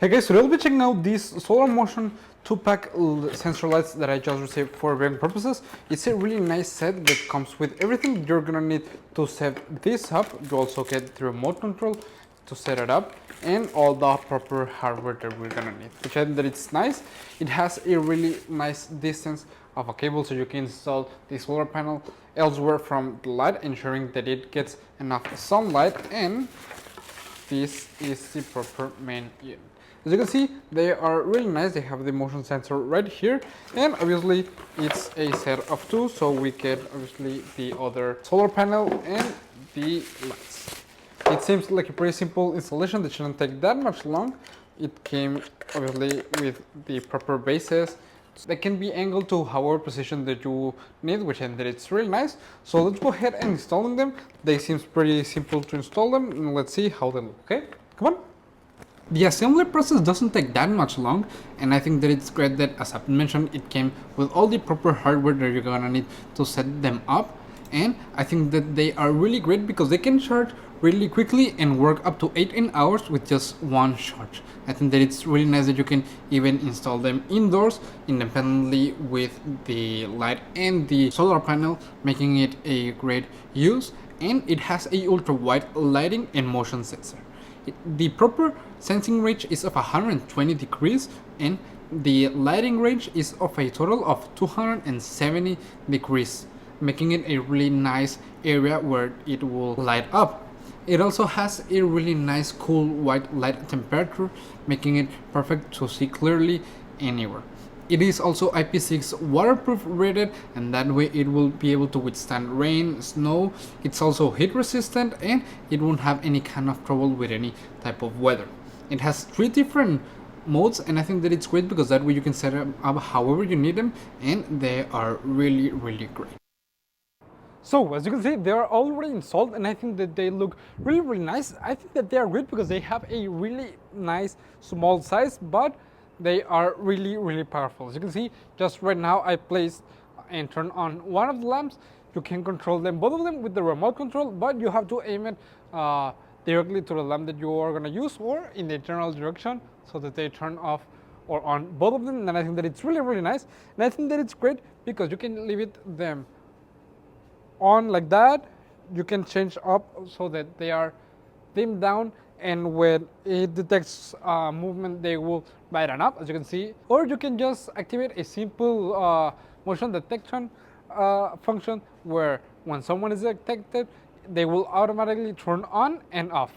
Hey guys, so we'll be checking out these solar motion 2-pack sensor lights that I just received for viewing purposes. It's a really nice set that comes with everything you're gonna need to set this up. You also get the remote control to set it up and all the proper hardware that we're gonna need. Which I think that it's nice. It has a really nice distance of a cable so you can install the solar panel elsewhere from the light, ensuring that it gets enough sunlight, and this is the proper main unit. As you can see, they are really nice. They have the motion sensor right here, and obviously it's a set of two, so we get obviously the other solar panel and the lights. It seems like a pretty simple installation that shouldn't take that much long. It came obviously with the proper bases. They can be angled to however position that you need, which and that it's really nice. So let's go ahead and installing them. They seem pretty simple to install them, and let's see how they look. Okay, come on. The assembly process doesn't take that much long, and I think that it's great that, as I mentioned, it came with all the proper hardware that you're gonna need to set them up. And I think that they are really great because they can charge really quickly and work up to 18 hours with just one charge. I think that it's really nice that you can even install them indoors independently with the light and the solar panel, making it a great use. And it has a ultra wide lighting and motion sensor. The proper sensing range is of 120 degrees and the lighting range is of a total of 270 degrees, making it a really nice area where it will light up. It also has a really nice cool white light temperature, making it perfect to see clearly anywhere. It is also IP6 waterproof rated, and that way it will be able to withstand rain, snow. It's also heat resistant and it won't have any kind of trouble with any type of weather. It has 3 different modes, and I think that it's great because that way you can set them up however you need them, and they are really great. So as you can see, they are already installed, and I think that they look really nice. I think that they are great because they have a really nice small size, but they are really powerful. As you can see, just right now I placed and turned on one of the lamps. You can control them, both of them, with the remote control, but you have to aim it directly to the lamp that you are going to use, or in the general direction, so that they turn off or on both of them. And I think that it's really nice, and I think that it's great because you can leave them on like that. You can change up so that they are dimmed down, and when it detects movement, they will brighten up, as you can see. Or you can just activate a simple motion detection function, where when someone is detected, they will automatically turn on and off.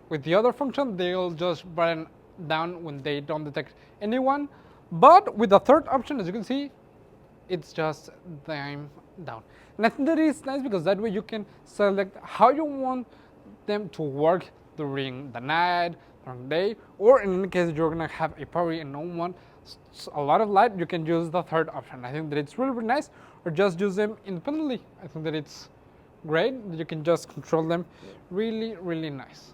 With the other function, they'll just brighten down when they don't detect anyone. But with the third option, as you can see, it's just dim down. And I think that is nice because that way you can select how you want them to work during the night, during the day, or in any case you're gonna have a party and don't want a lot of light, you can use the third option. I think that it's really nice, or just use them independently. I think that it's great that you can just control them really nice.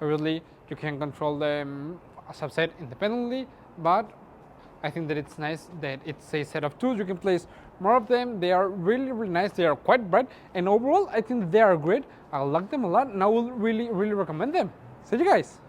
Obviously, you can control them, as I've said, independently, but I think that it's nice that it's a set of tools. You can place more of them. They are really nice. They are quite bright, and overall, I think they are great. I like them a lot, and I will really recommend them. See you guys.